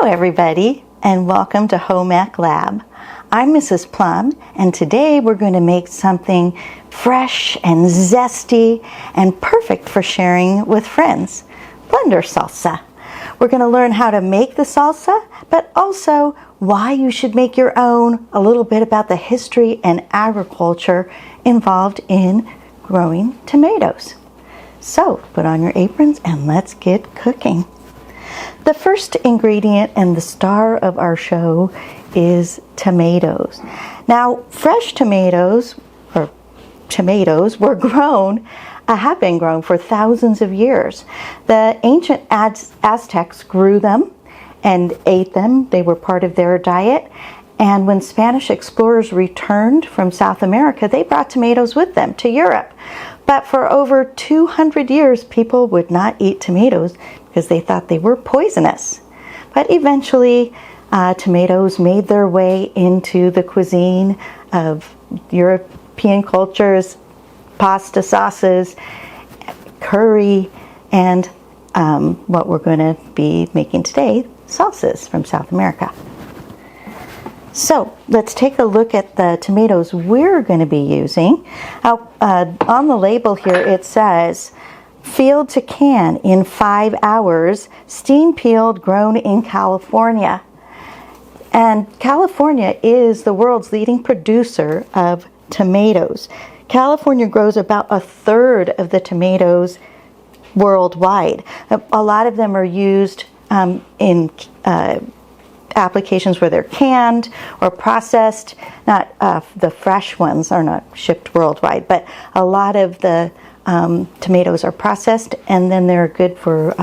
Hello everybody, and welcome to Home Ec Lab. I'm Mrs. Plum, and today we're going to make something fresh and zesty and perfect for sharing with friends. Blender salsa. We're going to learn how to make the salsa, but also why you should make your own, a little bit about the history and agriculture involved in growing tomatoes. So put on your aprons and let's get cooking. The first ingredient and the star of our show is tomatoes. Now, fresh tomatoes, or tomatoes, were grown, have been grown for thousands of years. The ancient Aztecs grew them and ate them. They were part of their diet. And when Spanish explorers returned from South America, they brought tomatoes with them to Europe. But for over 200 years, people would not eat tomatoes because they thought they were poisonous. But eventually, tomatoes made their way into the cuisine of European cultures, pasta sauces, curry, and what we're going to be making today, salsas from South America. So let's take a look at the tomatoes we're going to be using. On the label here it says, field to can in 5 hours, steam peeled, grown in California. And California is the world's leading producer of tomatoes. California grows about 1/3 of the tomatoes worldwide. A lot of them are used in applications where they're canned or processed. Not the fresh ones are not shipped worldwide, but a lot of the tomatoes are processed and then they're good for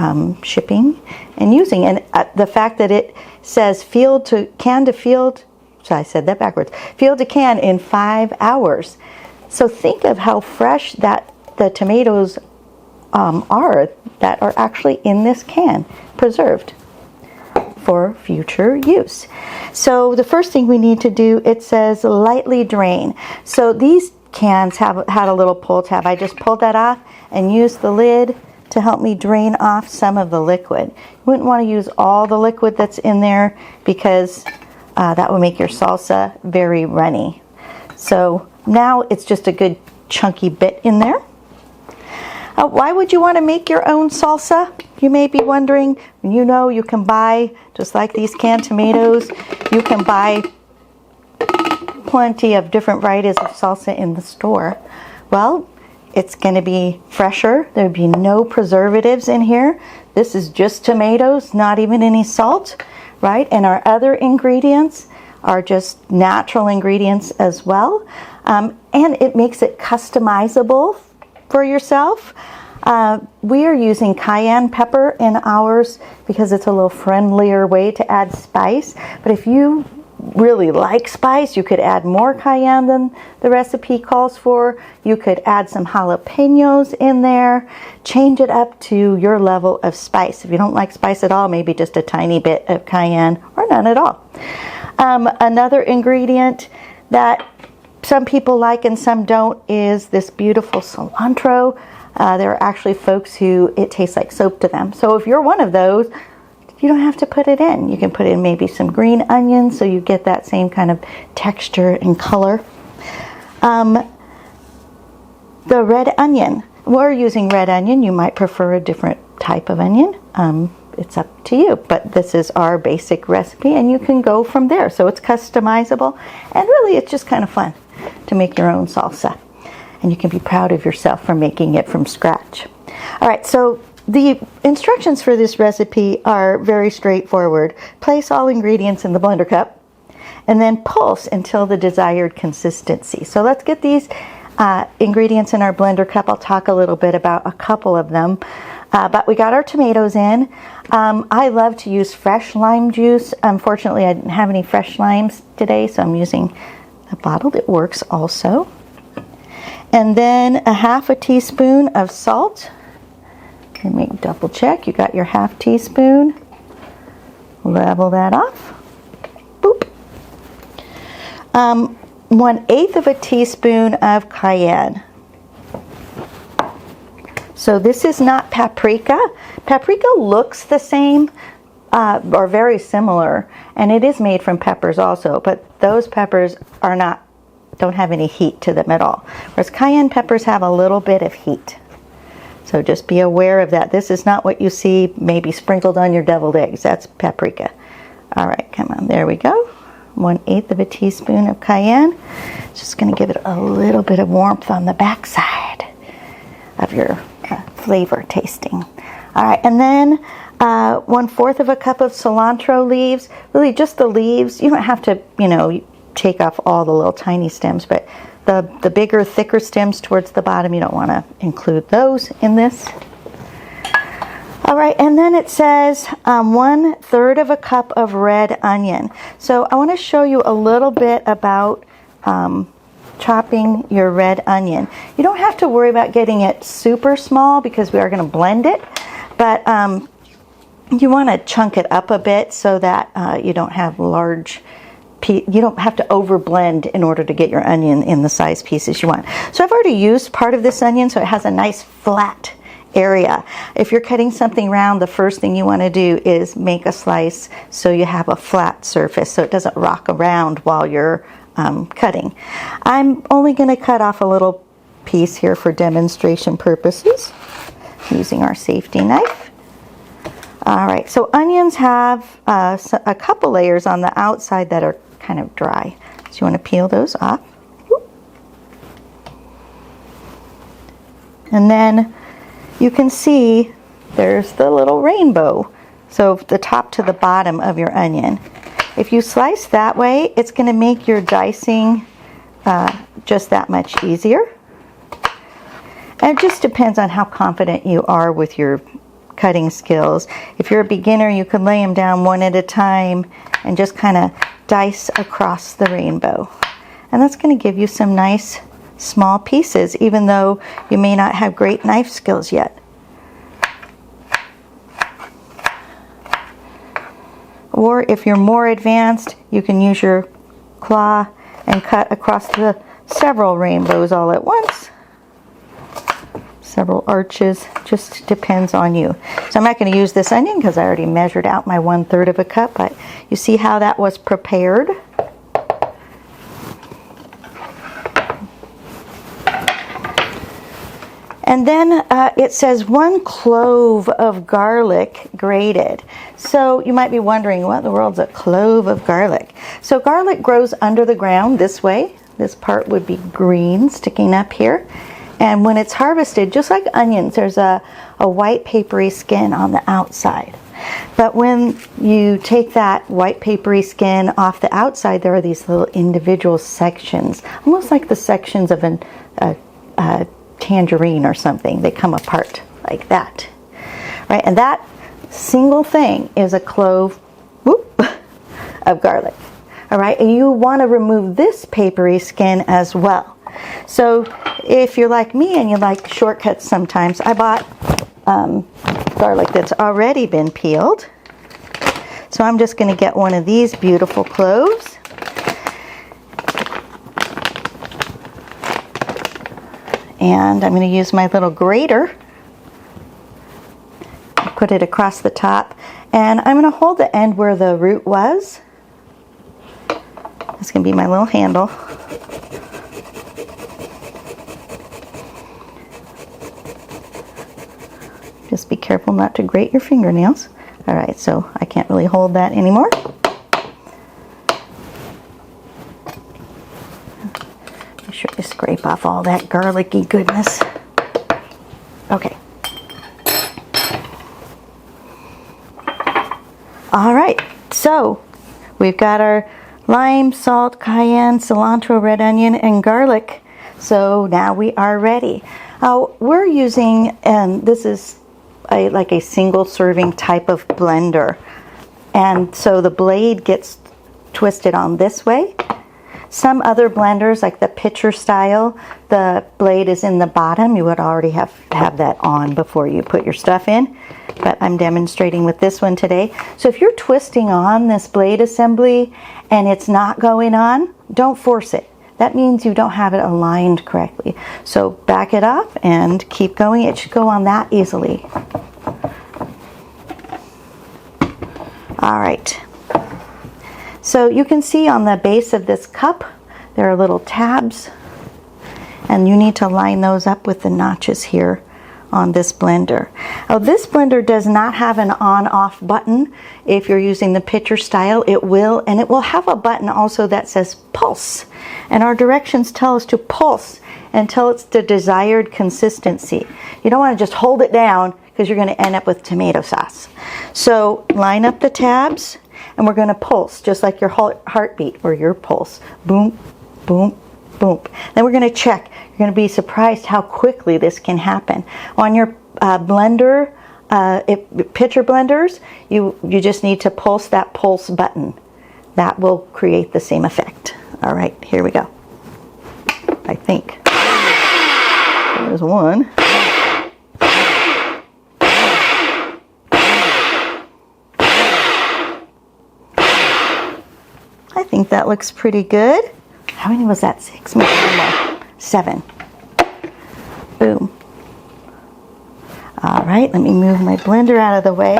shipping and using. And the fact that it says field to field, so I said that backwards, field to can in 5 hours. So think of how fresh that the tomatoes are that are actually in this can, preserved for future use. So the first thing we need to do, it says lightly drain. So these cans had a little pull tab. I just pulled that off and used the lid to help me drain off some of the liquid. You wouldn't want to use all the liquid that's in there because that would make your salsa very runny. So now it's just a good chunky bit in there. Why would you want to make your own salsa? You may be wondering. You know, you can buy, just like these canned tomatoes, you can buy plenty of different varieties of salsa in the store. Well, it's going to be fresher. There'd be no preservatives in here. This is just tomatoes, not even any salt, right? And our other ingredients are just natural ingredients as well. And it makes it customizable for yourself. We are using cayenne pepper in ours because it's a little friendlier way to add spice. But if you really like spice, you could add more cayenne than the recipe calls for. You could add some jalapenos in there. Change it up to your level of spice. If you don't like spice at all, maybe just a tiny bit of cayenne or none at all. Another ingredient that some people like and some don't is this beautiful cilantro. There are actually folks who it tastes like soap to them. So if you're one of those, you don't have to put it in. You can put in maybe some green onions so you get that same kind of texture and color. The red onion. We're using red onion. You might prefer a different type of onion. It's up to you, but this is our basic recipe and you can go from there. So it's customizable and really it's just kind of fun to make your own salsa. And you can be proud of yourself for making it from scratch. All right, so the instructions for this recipe are very straightforward. Place all ingredients in the blender cup and then pulse until the desired consistency. So let's get these ingredients in our blender cup. I'll talk a little bit about a couple of them. But we got our tomatoes in. I love to use fresh lime juice. Unfortunately, I didn't have any fresh limes today, so I'm using a bottle that works also. And then a 1/2 teaspoon of salt. Let me double check. You got your 1/2 teaspoon. Level that off. Boop. 1/8 of a teaspoon of cayenne. So this is not paprika. Paprika looks the same, are very similar, and it is made from peppers also, but those peppers don't have any heat to them at all, whereas cayenne peppers have a little bit of heat. So just be aware of that. This is not what you see maybe sprinkled on your deviled eggs. That's paprika. All right, come on, there we go. 1/8 of a teaspoon of cayenne. Just going to give it a little bit of warmth on the backside of your flavor tasting. All right, and then 1/4 of a cup of cilantro leaves. Really just the leaves. You don't have to, take off all the little tiny stems, but the bigger, thicker stems towards the bottom, you don't want to include those in this. All right, and then it says 1/3 of a cup of red onion. So I want to show you a little bit about chopping your red onion. You don't have to worry about getting it super small because we are going to blend it, but you want to chunk it up a bit so that you don't have you don't have to over blend in order to get your onion in the size pieces you want. So I've already used part of this onion, so it has a nice flat area. If you're cutting something round, the first thing you want to do is make a slice so you have a flat surface so it doesn't rock around while you're cutting. I'm only going to cut off a little piece here for demonstration purposes using our safety knife. All right, so onions have a couple layers on the outside that are kind of dry. So you want to peel those off. And then you can see there's the little rainbow. So the top to the bottom of your onion. If you slice that way, it's going to make your dicing just that much easier. And it just depends on how confident you are with your cutting skills. If you're a beginner, you can lay them down one at a time and just kind of dice across the rainbow. And that's going to give you some nice small pieces, even though you may not have great knife skills yet. Or if you're more advanced, you can use your claw and cut across the several rainbows all at once. Several arches, just depends on you. So I'm not going to use this onion because I already measured out my 1/3 of a cup, but you see how that was prepared. And then it says 1 clove of garlic grated. So you might be wondering, what in the world's a clove of garlic? So garlic grows under the ground this way. This part would be green sticking up here. And when it's harvested, just like onions, there's a white papery skin on the outside. But when you take that white papery skin off the outside, there are these little individual sections, almost like the sections of a tangerine or something. They come apart like that, right? And that single thing is a clove of garlic. All right, and you want to remove this papery skin as well. So if you're like me and you like shortcuts sometimes, I bought garlic that's already been peeled. So I'm just going to get one of these beautiful cloves. And I'm going to use my little grater. Put it across the top. And I'm going to hold the end where the root was. This can be my little handle. Just be careful not to grate your fingernails. All right, so I can't really hold that anymore. Make sure you scrape off all that garlicky goodness. Okay. All right, so we've got our lime, salt, cayenne, cilantro, red onion, and garlic. So now we are ready. We're using, and this is like a single serving type of blender. And so the blade gets twisted on this way. Some other blenders, like the pitcher style, the blade is in the bottom. You would already have that on before you put your stuff in. But I'm demonstrating with this one today. So if you're twisting on this blade assembly and it's not going on, don't force it. That means you don't have it aligned correctly. So back it up and keep going. It should go on that easily. All right. So you can see on the base of this cup, there are little tabs, and you need to line those up with the notches here on this blender. Now, this blender does not have an on-off button. If you're using the pitcher style, it will, and it will have a button also that says pulse. And our directions tell us to pulse until it's the desired consistency. You don't want to just hold it down because you're going to end up with tomato sauce. So line up the tabs, and we're going to pulse just like your heartbeat or your pulse. Boom, boom, boom. Then we're going to check. You're going to be surprised how quickly this can happen. On your blender, pitcher blenders, you just need to pulse that pulse button. That will create the same effect. All right, here we go. I think. There's one. I think that looks pretty good. How many was that? 6? Maybe 7. Boom. All right, let me move my blender out of the way.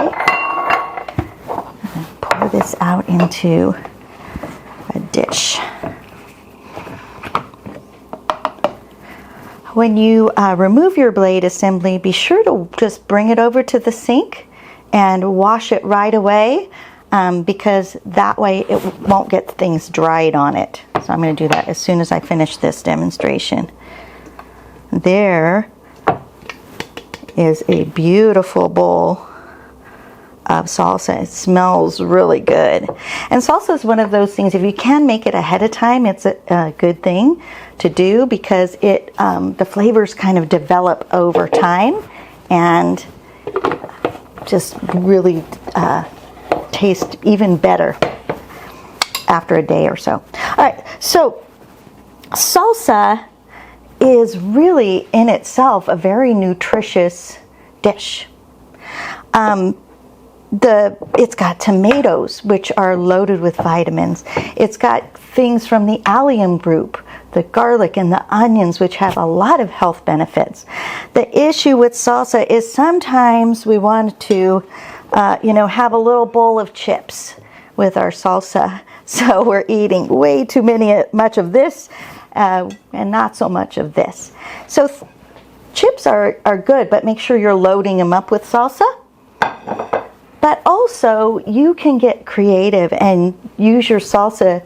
And pour this out into a dish. When you remove your blade assembly, be sure to just bring it over to the sink and wash it right away, because that way it won't get things dried on it. So I'm going to do that as soon as I finish this demonstration. There is a beautiful bowl of salsa. It smells really good. And salsa is one of those things, if you can make it ahead of time, it's a good thing to do, because it the flavors kind of develop over time and just really taste even better after a day or so. All right, so salsa is really in itself a very nutritious dish. It's got tomatoes, which are loaded with vitamins. It's got things from the allium group, the garlic and the onions, which have a lot of health benefits. The issue with salsa is sometimes we want to, have a little bowl of chips with our salsa. So we're eating way too much of this and not so much of this. So chips are good, but make sure you're loading them up with salsa. But also, you can get creative and use your salsa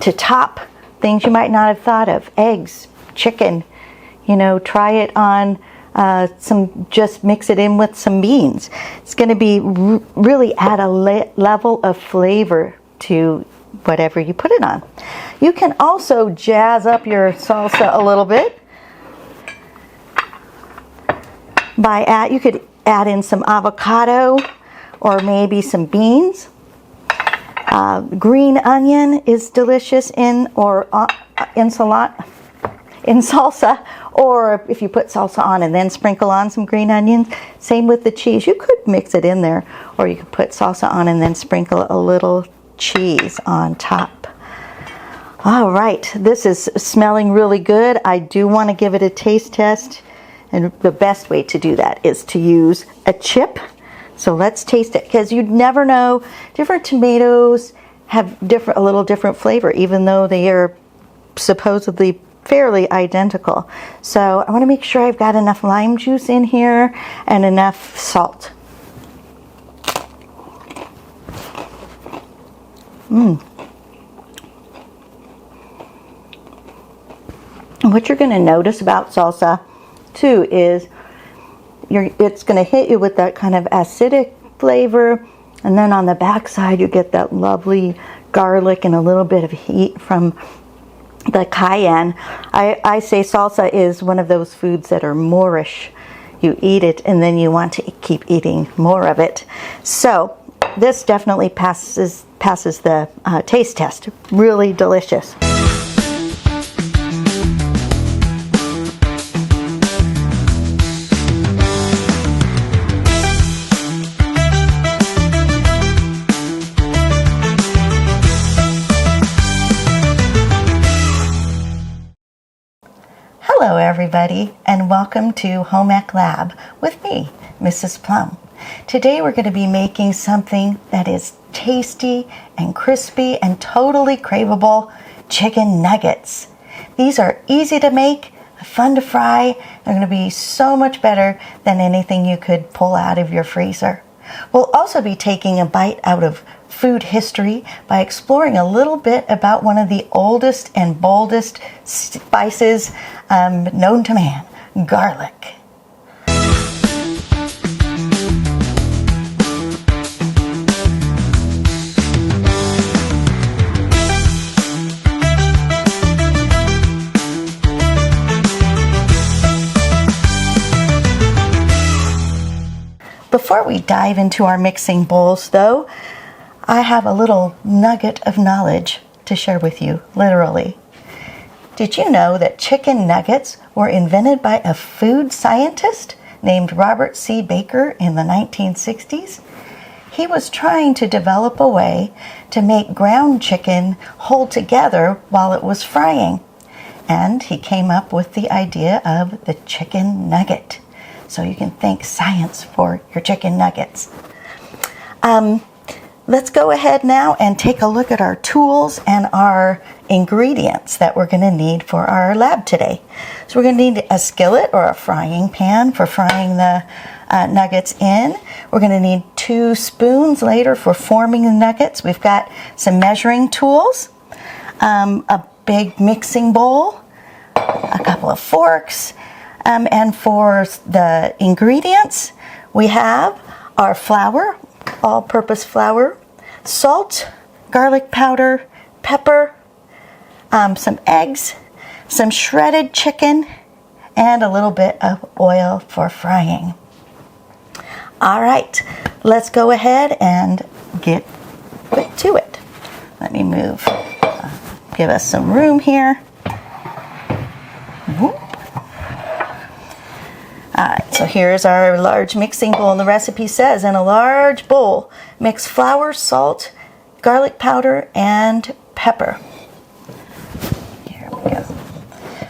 to top things you might not have thought of. Eggs, chicken, try it on just mix it in with some beans. It's going to be really add a level of flavor to whatever you put it on. You can also jazz up your salsa a little bit you could add in some avocado or maybe some beans. Green onion is delicious in salsa, or if you put salsa on and then sprinkle on some green onions. Same with the cheese. You could mix it in there, or you could put salsa on and then sprinkle a little cheese on top. All right, this is smelling really good. I do want to give it a taste test, and the best way to do that is to use a chip. So let's taste it, because you'd never know. Different tomatoes have a little different flavor, even though they are supposedly fairly identical. So I want to make sure I've got enough lime juice in here and enough salt. And what you're going to notice about salsa too is it's going to hit you with that kind of acidic flavor, and then on the back side you get that lovely garlic and a little bit of heat from the cayenne. I say salsa is one of those foods that are Moorish. You eat it and then you want to keep eating more of it. So this definitely passes the taste test. Really delicious. Hello everybody, and welcome to Home Ec Lab with me, Mrs. Plum. Today we're going to be making something that is tasty and crispy and totally craveable chicken nuggets. These are easy to make, fun to fry. They're going to be so much better than anything you could pull out of your freezer. We'll also be taking a bite out of food history by exploring a little bit about one of the oldest and boldest spices known to man, garlic. Before we dive into our mixing bowls, though, I have a little nugget of knowledge to share with you, literally. Did you know that chicken nuggets were invented by a food scientist named Robert C. Baker in the 1960s? He was trying to develop a way to make ground chicken hold together while it was frying, and he came up with the idea of the chicken nugget. So you can thank science for your chicken nuggets. Let's go ahead now and take a look at our tools and our ingredients that we're going to need for our lab today. So we're going to need a skillet or a frying pan for frying the nuggets in. We're going to need 2 spoons later for forming the nuggets. We've got some measuring tools, a big mixing bowl, a couple of forks, and for the ingredients, we have our flour, all-purpose flour, salt, garlic powder, pepper, some eggs, some shredded chicken, and a little bit of oil for frying. All right, let's go ahead and get to it. Let me move, give us some room here. Whoop. All right, so here's our large mixing bowl, and the recipe says, in a large bowl, mix flour, salt, garlic powder, and pepper. Here we go.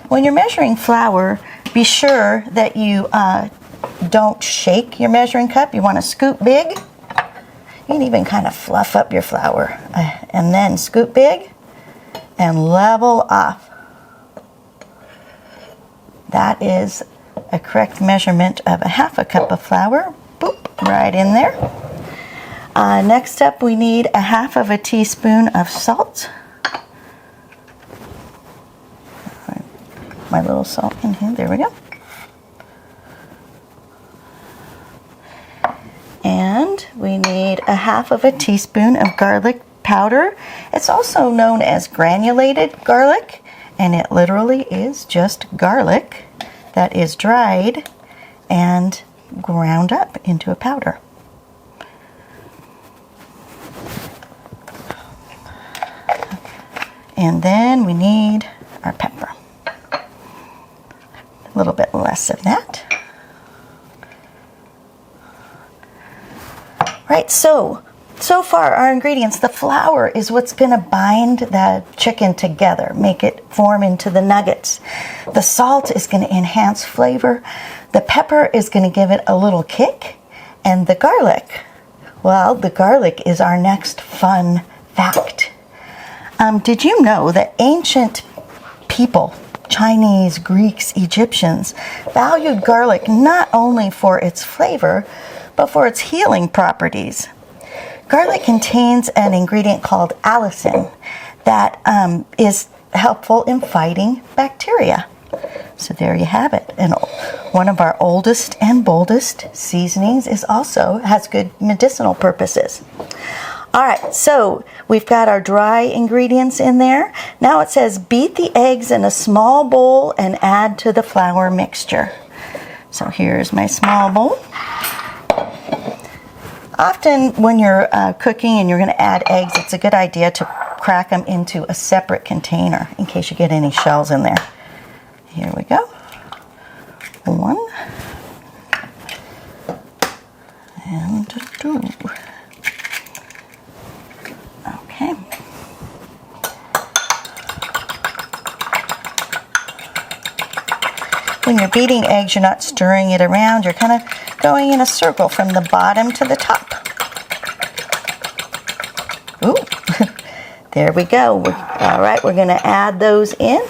When you're measuring flour, be sure that you don't shake your measuring cup. You want to scoop big. You can even kind of fluff up your flour, and then scoop big and level off. That is a correct measurement of a 1/2 cup of flour. Boop, right in there. Next up, we need a 1/2 teaspoon of salt. My little salt in here, there we go. And we need a 1/2 teaspoon of garlic powder. It's also known as granulated garlic, and it literally is just garlic that is dried and ground up into a powder. And then we need our pepper. A little bit less of that. Right, so far our ingredients, the flour is what's going to bind the chicken together, make it form into the nuggets. The salt is going to enhance flavor. The pepper is going to give it a little kick. And the garlic, well, the garlic is our next fun fact. Did you know that ancient people, Chinese, Greeks, Egyptians, valued garlic not only for its flavor, but for its healing properties? Garlic contains an ingredient called allicin that is helpful in fighting bacteria. So there you have it. And one of our oldest and boldest seasonings has good medicinal purposes. All right, so we've got our dry ingredients in there. Now it says beat the eggs in a small bowl and add to the flour mixture. So here's my small bowl. Often when you're cooking and you're going to add eggs, it's a good idea to crack them into a separate container in case you get any shells in there. Here we go. 1 and 2. Okay. When you're beating eggs, you're not stirring it around. You're kind of going in a circle from the bottom to the top. Ooh, there we go. All right, we're going to add those in.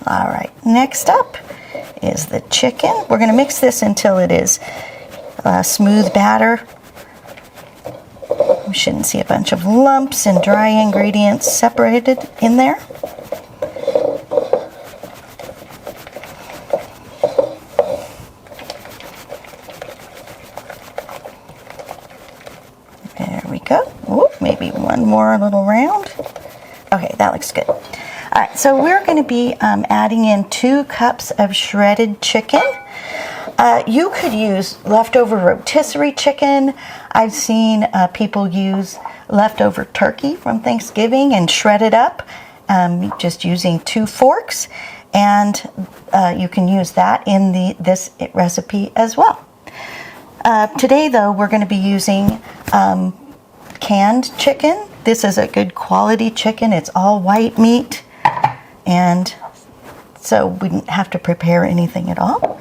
All right, next up is the chicken. We're going to mix this until it is a smooth batter. We shouldn't see a bunch of lumps and dry ingredients separated in there. There we go. Ooh, maybe one more little round. Okay, that looks good. All right, so we're going to be adding in 2 cups of shredded chicken. You could use leftover rotisserie chicken. I've seen people use leftover turkey from Thanksgiving and shred it up, just using 2 forks, and you can use that in this recipe as well. Today, though, we're going to be using canned chicken. This is a good quality chicken. It's all white meat, and so we didn't have to prepare anything at all.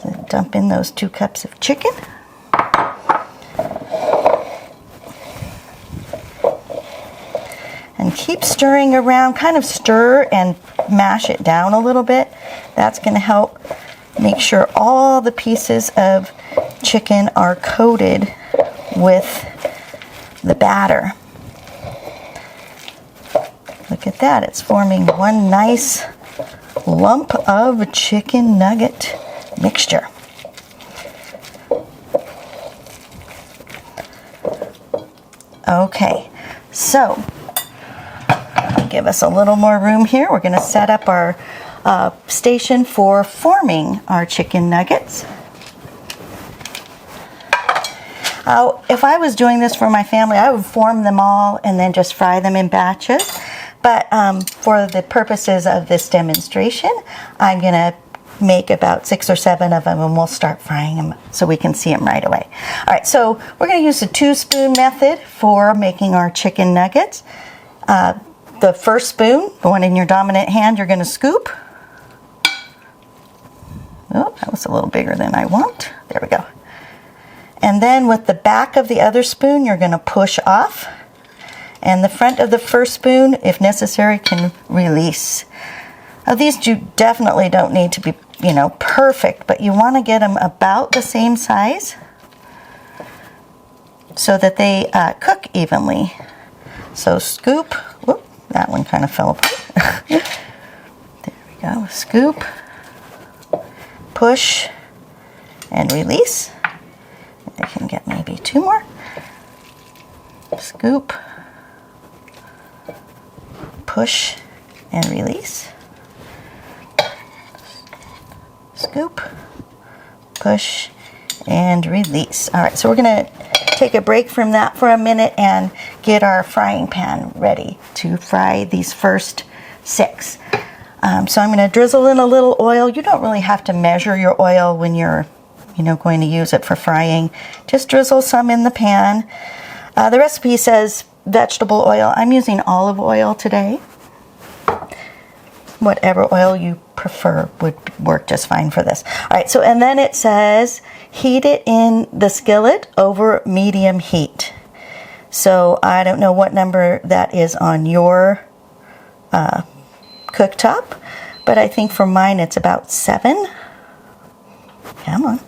So dump in those 2 cups of chicken. And keep stirring around, kind of stir and mash it down a little bit. That's going to help make sure all the pieces of chicken are coated with the batter. Look at that, it's forming one nice lump of chicken nugget mixture. Okay, so give us a little more room here. We're going to set up our station for forming our chicken nuggets. If I was doing this for my family, I would form them all and then just fry them in batches. But for the purposes of this demonstration, I'm going to make about 6 or 7 of them, and we'll start frying them so we can see them right away. All right, so we're going to use the 2-spoon method for making our chicken nuggets. The first spoon, the one in your dominant hand, you're going to scoop. Oh, that was a little bigger than I want. There we go. And then with the back of the other spoon, you're going to push off. And the front of the first spoon, if necessary, can release. Now, these definitely don't need to be, perfect, but you want to get them about the same size so that they cook evenly. So scoop. Whoop, that one kind of fell apart. There we go. Scoop, push, and release. I can get maybe 2 more. Scoop, push, and release. Scoop, push, and release. All right, so we're going to take a break from that for a minute and get our frying pan ready to fry these first 6. So I'm going to drizzle in a little oil. You don't really have to measure your oil when you're going to use it for frying. Just drizzle some in the pan. The recipe says vegetable oil. I'm using olive oil today. Whatever oil you prefer would work just fine for this. All right, so and then it says heat it in the skillet over medium heat. So I don't know what number that is on your cooktop, but I think for mine it's about 7. Come on.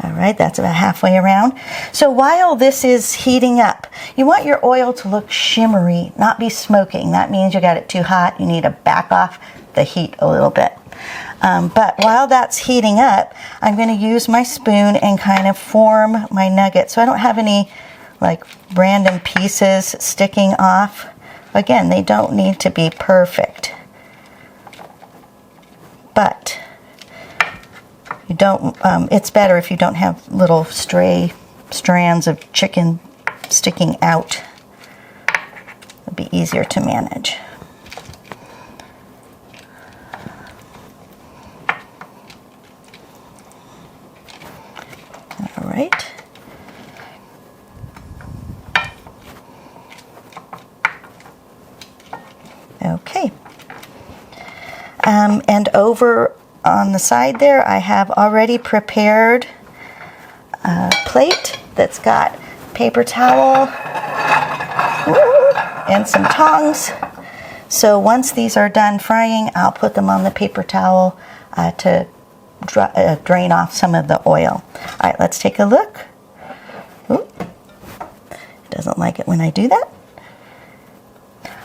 All right, that's about halfway around. So while this is heating up, you want your oil to look shimmery, not be smoking. That means you got it too hot. You need to back off the heat a little bit. But while that's heating up, I'm going to use my spoon and kind of form my nugget. So I don't have any like random pieces sticking off. Again, they don't need to be perfect. But you don't, it's better if you don't have little stray strands of chicken sticking out. It'll be easier to manage. All right. Okay. And over on the side there, I have already prepared a plate that's got paper towel and some tongs. So once these are done frying, I'll put them on the paper towel to drain off some of the oil. All right, let's take a look. Ooh, it doesn't like it when I do that.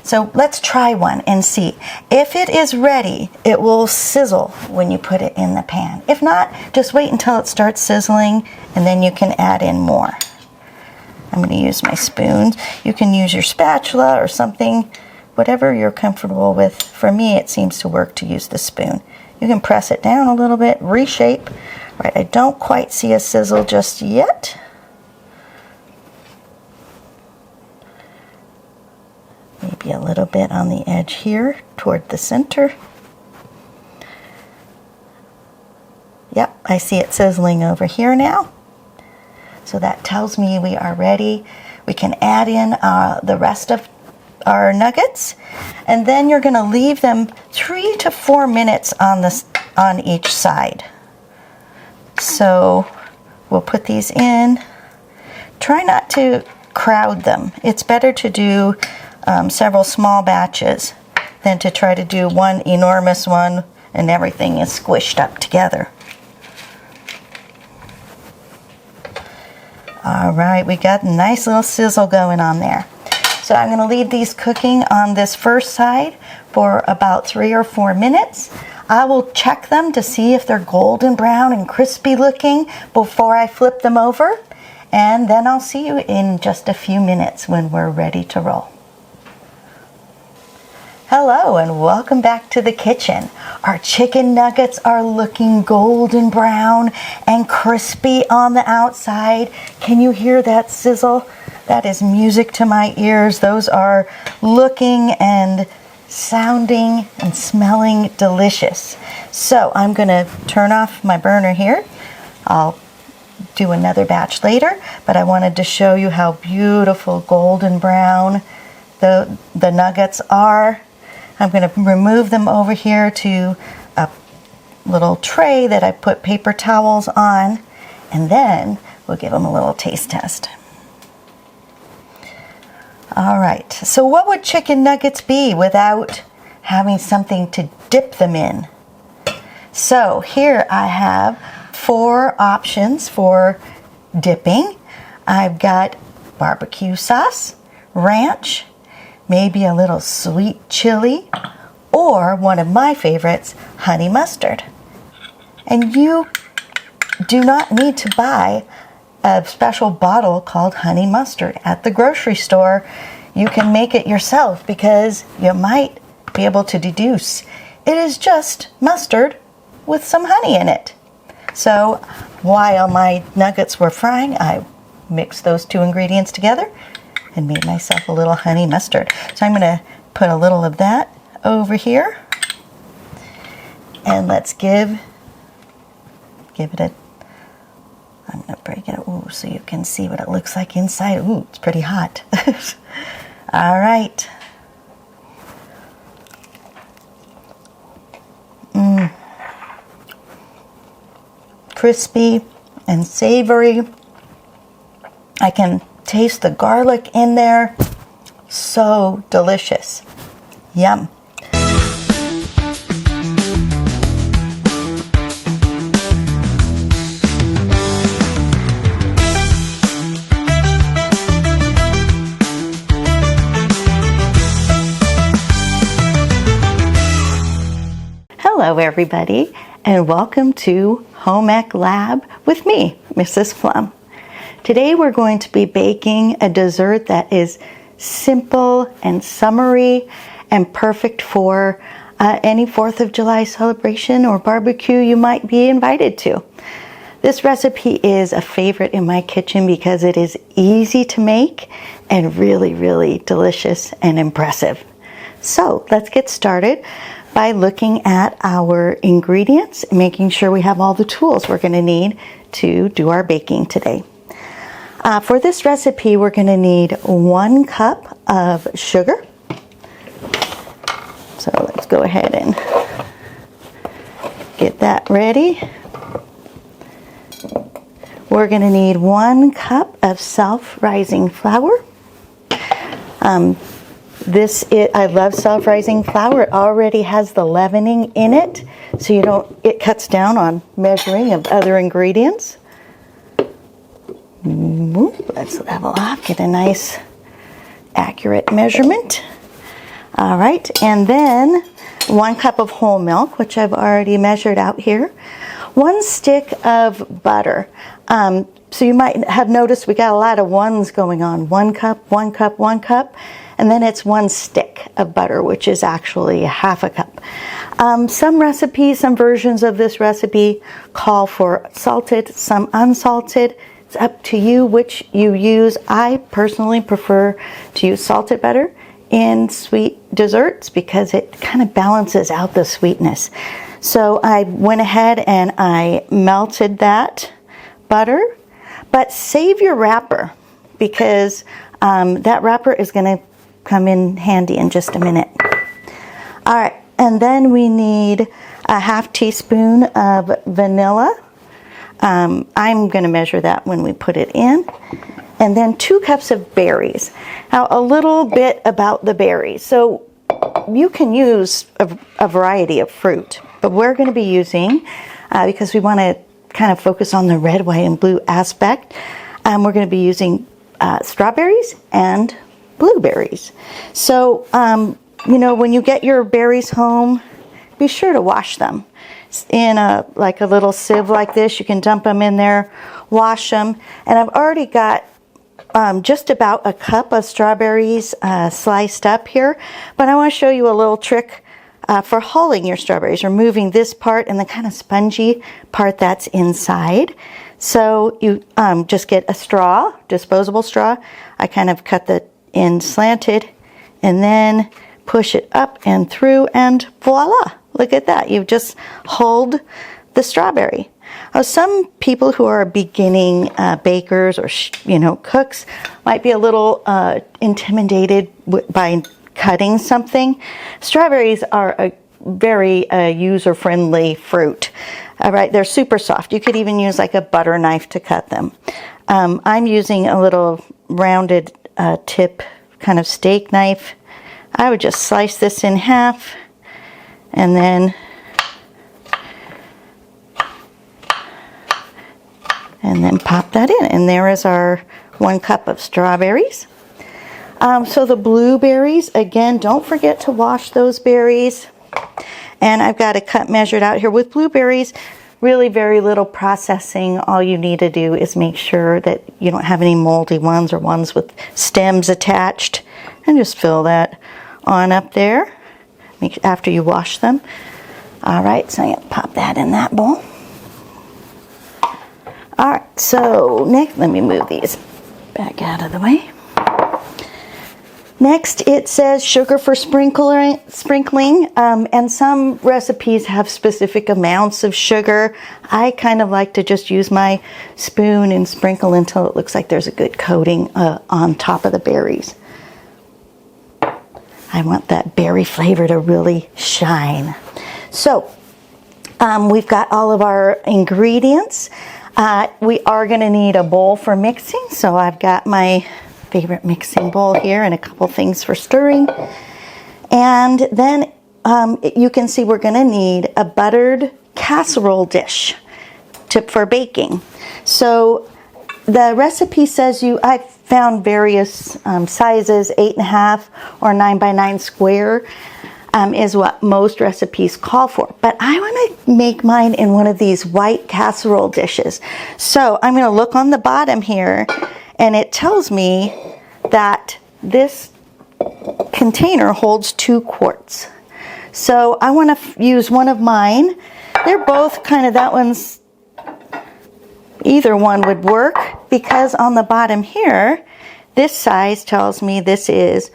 So let's try one and see. If it is ready, it will sizzle when you put it in the pan. If not, just wait until it starts sizzling and then you can add in more. I'm going to use my spoon. You can use your spatula or something, whatever you're comfortable with. For me, it seems to work to use the spoon. You can press it down a little bit, reshape. Right, I don't quite see a sizzle just yet. Maybe a little bit on the edge here toward the center. Yep, I see it sizzling over here now. So that tells me we are ready. We can add in the rest of our nuggets, and then you're going to leave them 3 to 4 minutes on each side. So we'll put these in. Try not to crowd them. It's better to do several small batches than to try to do one enormous one and everything is squished up together. All right, we got a nice little sizzle going on there. So I'm going to leave these cooking on this first side for about 3 or 4 minutes. I will check them to see if they're golden brown and crispy looking before I flip them over. And then I'll see you in just a few minutes when we're ready to roll. Hello and welcome back to the kitchen. Our chicken nuggets are looking golden brown and crispy on the outside. Can you hear that sizzle? That is music to my ears. Those are looking and sounding and smelling delicious. So I'm going to turn off my burner here. I'll do another batch later, but I wanted to show you how beautiful golden brown the nuggets are. I'm going to remove them over here to a little tray that I put paper towels on, and then we'll give them a little taste test. All right, so what would chicken nuggets be without having something to dip them in? So here I have 4 options for dipping. I've got barbecue sauce, ranch, maybe a little sweet chili, or one of my favorites, honey mustard. And you do not need to buy a special bottle called honey mustard at the grocery store. You can make it yourself because you might be able to deduce it is just mustard with some honey in it. So while my nuggets were frying, I mixed those 2 ingredients together and made myself a little honey mustard. So I'm going to put a little of that over here. And let's give it a, I'm going to break it, ooh, so you can see what it looks like inside. Ooh, it's pretty hot. All right. Crispy and savory. I can taste the garlic in there. So delicious. Yum. Hello everybody, and welcome to Home Ec Lab with me, Mrs. Plumb. Today we're going to be baking a dessert that is simple and summery and perfect for any 4th of July celebration or barbecue you might be invited to. This recipe is a favorite in my kitchen because it is easy to make and really, really delicious and impressive. So let's get started by looking at our ingredients, making sure we have all the tools we're going to need to do our baking today. For this recipe, we're going to need 1 cup of sugar. So go ahead and get that ready. We're going to need 1 cup of self-rising flour. I love self-rising flour. It already has the leavening in it, so it cuts down on measuring of other ingredients. Let's level off, get a nice accurate measurement. All right, and then 1 cup of whole milk, which I've already measured out here. 1 stick of butter. So you might have noticed we got a lot of ones going on. 1 cup, 1 cup, 1 cup. And then it's 1 stick of butter, which is actually ½ a cup. Some recipes, some versions of this recipe call for salted, some unsalted. It's up to you which you use. I personally prefer to use salted butter in sweet desserts because it kind of balances out the sweetness. So I went ahead and I melted that butter, but save your wrapper because that wrapper is going to come in handy in just a minute. All right, and then we need a ½ teaspoon of vanilla. I'm going to measure that when we put it in. And then 2 cups of berries. Now, a little bit about the berries. So you can use a variety of fruit, but we're going to be using, because we want to kind of focus on the red, white, and blue aspect, we're going to be using strawberries and blueberries. So, when you get your berries home, be sure to wash them. In a little sieve like this, you can dump them in there, wash them. And I've already got just about a cup of strawberries sliced up here, but I want to show you a little trick for hulling your strawberries, removing this part and the kind of spongy part that's inside. So you just get a straw, disposable straw. I kind of cut the end slanted and then push it up and through, and voila, look at that. You've just hulled the strawberry. Now, some people who are beginning bakers or cooks might be a little intimidated by cutting something. Strawberries are a very user-friendly fruit. All right, they're super soft. You could even use like a butter knife to cut them. I'm using a little rounded tip kind of steak knife. I would just slice this in half and then pop that in. And there is our 1 cup of strawberries. So the blueberries, again, don't forget to wash those berries. And I've got a cup measured out here. With blueberries, really very little processing. All you need to do is make sure that you don't have any moldy ones or ones with stems attached. And just fill that on up there after you wash them. All right, so I'm going to pop that in that bowl. All right, so next, let me move these back out of the way. Next, it says sugar for sprinkling, and some recipes have specific amounts of sugar. I kind of like to just use my spoon and sprinkle until it looks like there's a good coating on top of the berries. I want that berry flavor to really shine. So, we've got all of our ingredients. We are going to need a bowl for mixing, so I've got my favorite mixing bowl here and a couple things for stirring. And then you can see we're going to need a buttered casserole dish for baking. So the recipe says I found various sizes, 8.5 or 9 by 9 square is what most recipes call for. But I want to make mine in one of these white casserole dishes. So I'm going to look on the bottom here, and it tells me that this container holds 2 quarts. So I want to use one of mine. They're both kind of, either one would work, because on the bottom here, this size tells me this is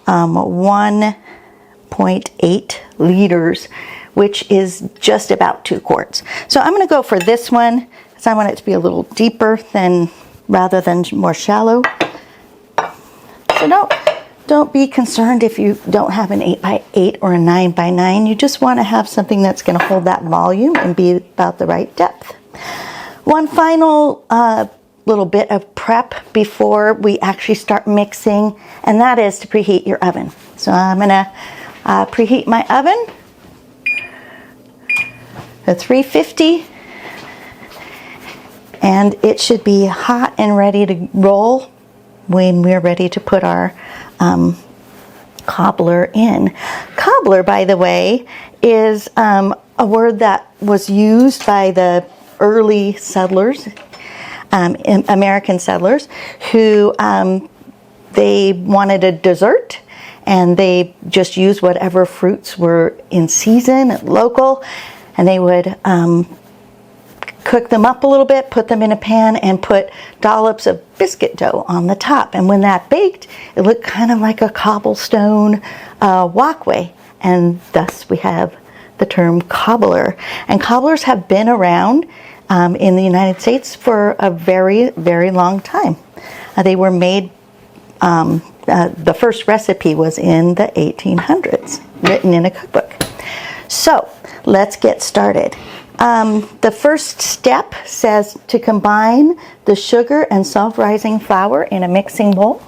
1.8 liters, which is just about 2 quarts. So I'm going to go for this one because I want it to be a little deeper rather than more shallow. So don't be concerned if you don't have an 8x8 or a 9x9. You just want to have something that's going to hold that volume and be about the right depth. One final little bit of prep before we actually start mixing, and that is to preheat your oven. So I'm going to preheat my oven to 350, and it should be hot and ready to roll when we're ready to put our cobbler in. Cobbler, by the way, is a word that was used by the early settlers, American settlers, who they wanted a dessert, and they just used whatever fruits were in season, local, and they would cook them up a little bit, put them in a pan, and put dollops of biscuit dough on the top. And when that baked, it looked kind of like a cobblestone walkway, and thus we have the term cobbler. And cobblers have been around in the United States for a very, very long time. They were made, the first recipe was in the 1800s, written in a cookbook. So let's get started. The first step says to combine the sugar and self-rising flour in a mixing bowl.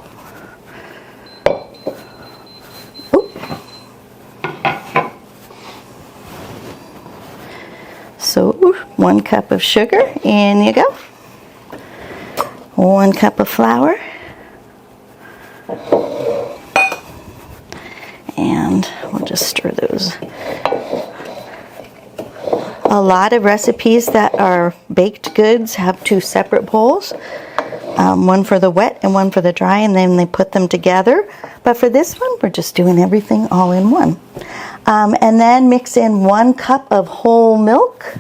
So 1 cup of sugar, in you go. 1 cup of flour. And we'll just stir those. A lot of recipes that are baked goods have 2 separate bowls, one for the wet and one for the dry, and then they put them together. But for this one, we're just doing everything all in one. And then mix in 1 cup of whole milk.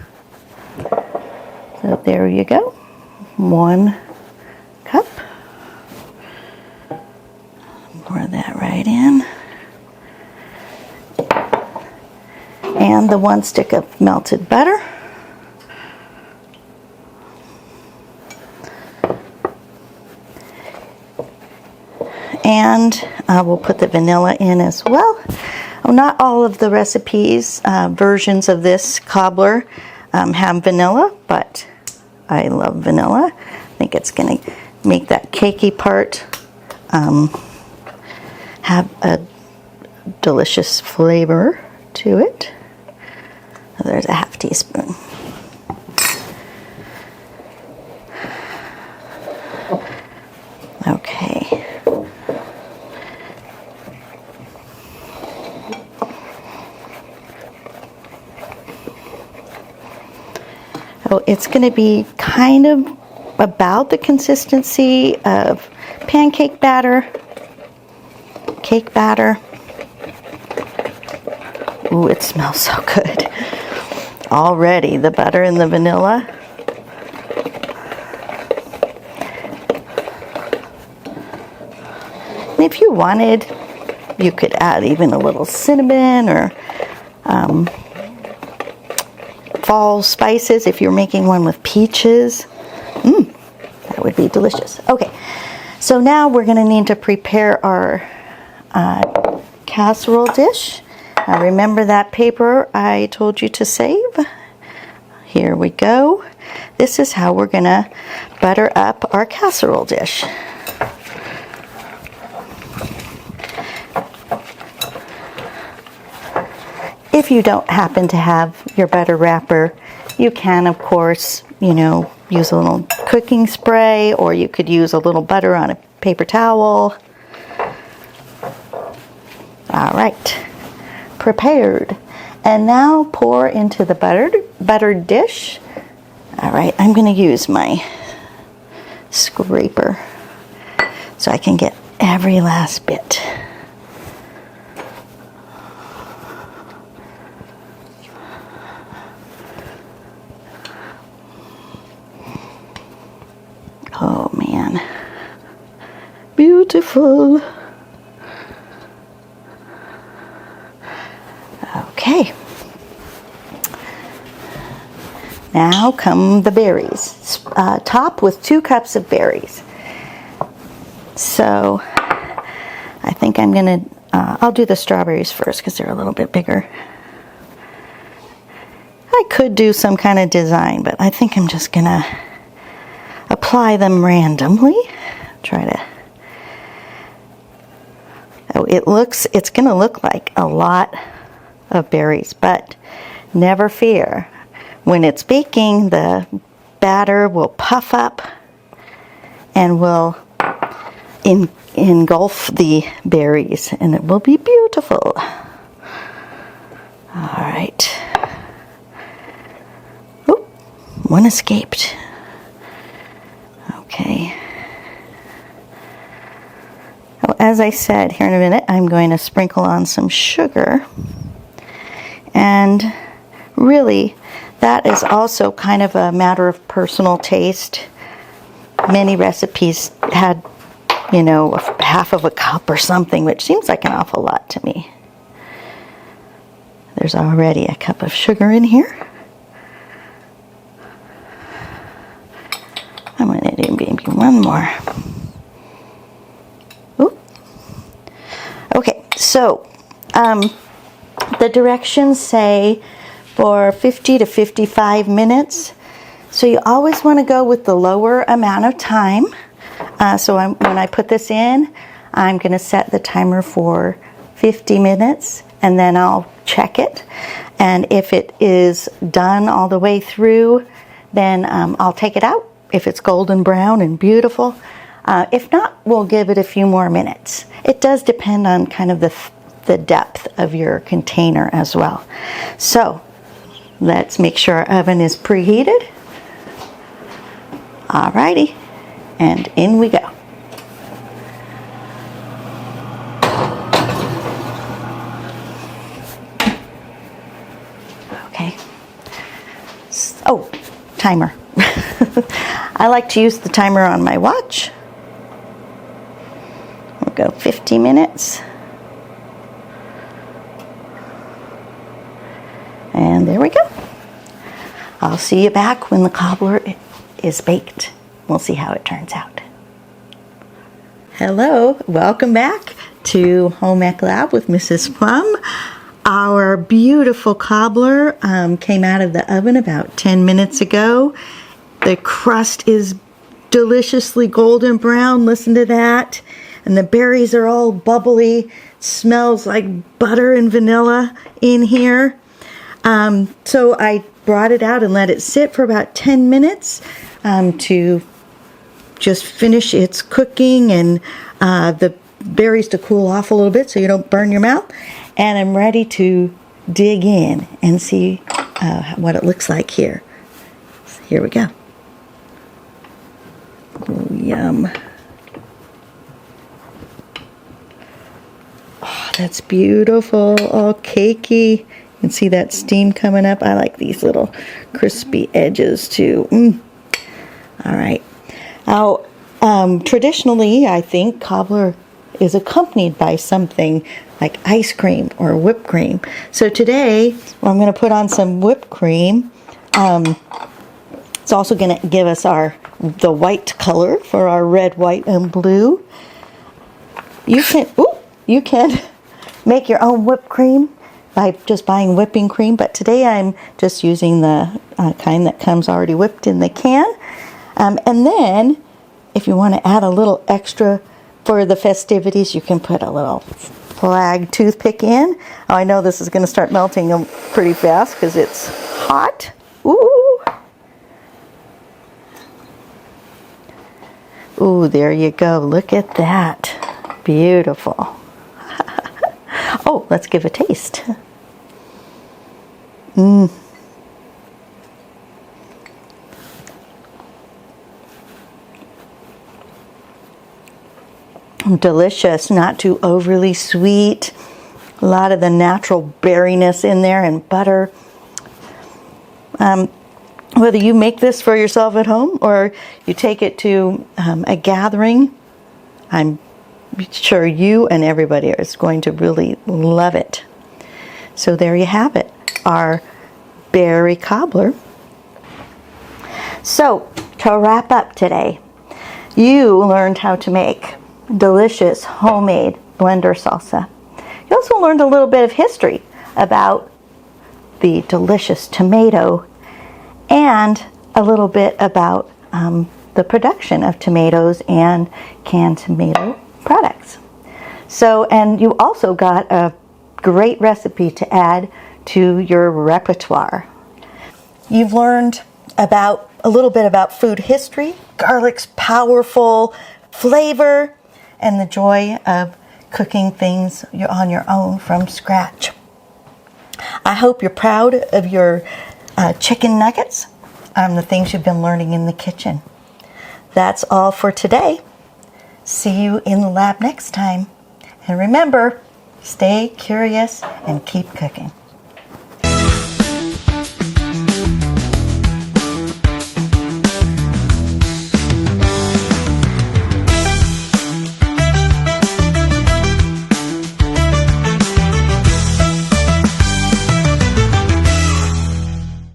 So there you go, 1 cup. Pour that right in. And the 1 stick of melted butter. And we'll put the vanilla in as well. Not all of the recipes, versions of this cobbler have vanilla, but I love vanilla. I think it's going to make that cakey part have a delicious flavor to it. There's a ½ teaspoon. Okay. So it's going to be kind of about the consistency of pancake batter, cake batter. Ooh, it smells so good. Already, the butter and the vanilla. And if you wanted, you could add even a little cinnamon or fall spices if you're making one with peaches. That would be delicious. Okay, so now we're going to need to prepare our casserole dish. Remember that paper I told you to save? Here we go. This is how we're going to butter up our casserole dish. If you don't happen to have your butter wrapper, you can, of course, use a little cooking spray, or you could use a little butter on a paper towel. All right. Prepared. And now pour into the buttered dish. All right, I'm going to use my scraper so I can get every last bit. Oh man, beautiful. Okay, now come the berries. Top with 2 cups of berries. So I think think I'm gonna, I'll do the strawberries first because they're a little bit bigger. I could do some kind of design, but I think I'm just gonna apply them randomly. Try to, oh, it's gonna look like a lot of berries, but never fear. When it's baking, the batter will puff up and will engulf the berries, and it will be beautiful. All right. Oop, one escaped. Okay. Oh, as I said, here in a minute, I'm going to sprinkle on some sugar. And really, that is also kind of a matter of personal taste. Many recipes had, you know, half of a cup or something, which seems like an awful lot to me. There's already a cup of sugar in here. I'm going to do maybe one more. Ooh. Okay, so the directions say for 50 to 55 minutes. So you always want to go with the lower amount of time. When I put this in, I'm going to set the timer for 50 minutes, and then I'll check it. And if it is done all the way through, then I'll take it out if it's golden brown and beautiful. If not, we'll give it a few more minutes. It does depend on kind of the depth of your container as well. So let's make sure our oven is preheated. Alrighty, and in we go. Okay. Oh, timer. I like to use the timer on my watch. We'll go 50 minutes. And there we go. I'll see you back when the cobbler is baked. We'll see how it turns out. Hello, welcome back to Home Ec Lab with Mrs. Plum. Our beautiful cobbler came out of the oven about 10 minutes ago. The crust is deliciously golden brown. Listen to that. And the berries are all bubbly. It smells like butter and vanilla in here. So I brought it out and let it sit for about 10 minutes to just finish its cooking and the berries to cool off a little bit so you don't burn your mouth. And I'm ready to dig in and see what it looks like here. So here we go. Ooh, yum. Oh, that's beautiful, all cakey. You can see that steam coming up. I like these little crispy edges too. All right. Now, traditionally, I think cobbler is accompanied by something like ice cream or whipped cream. So today, I'm going to put on some whipped cream. It's also going to give us the white color for our red, white, and blue. You can make your own whipped cream by just buying whipping cream, but today I'm just using the kind that comes already whipped in the can. And then, if you want to add a little extra for the festivities, you can put a little flag toothpick in. Oh, I know this is going to start melting pretty fast because it's hot. Ooh. Ooh, there you go. Look at that. Beautiful. Oh, let's give a taste. Delicious, not too overly sweet. A lot of the natural berryness in there and butter. Whether you make this for yourself at home or you take it to a gathering, I'm sure you and everybody is going to really love it. So there you have it, our berry cobbler. So to wrap up today, you learned how to make delicious homemade blender salsa. You also learned a little bit of history about the delicious tomato and a little bit about the production of tomatoes and canned tomato products. So, and you also got a great recipe to add to your repertoire. You've learned about a little bit about food history, garlic's powerful flavor, and the joy of cooking things on your own from scratch. I hope you're proud of your chicken nuggets and the things you've been learning in the kitchen. That's all for today. See you in the lab next time. And remember, stay curious and keep cooking.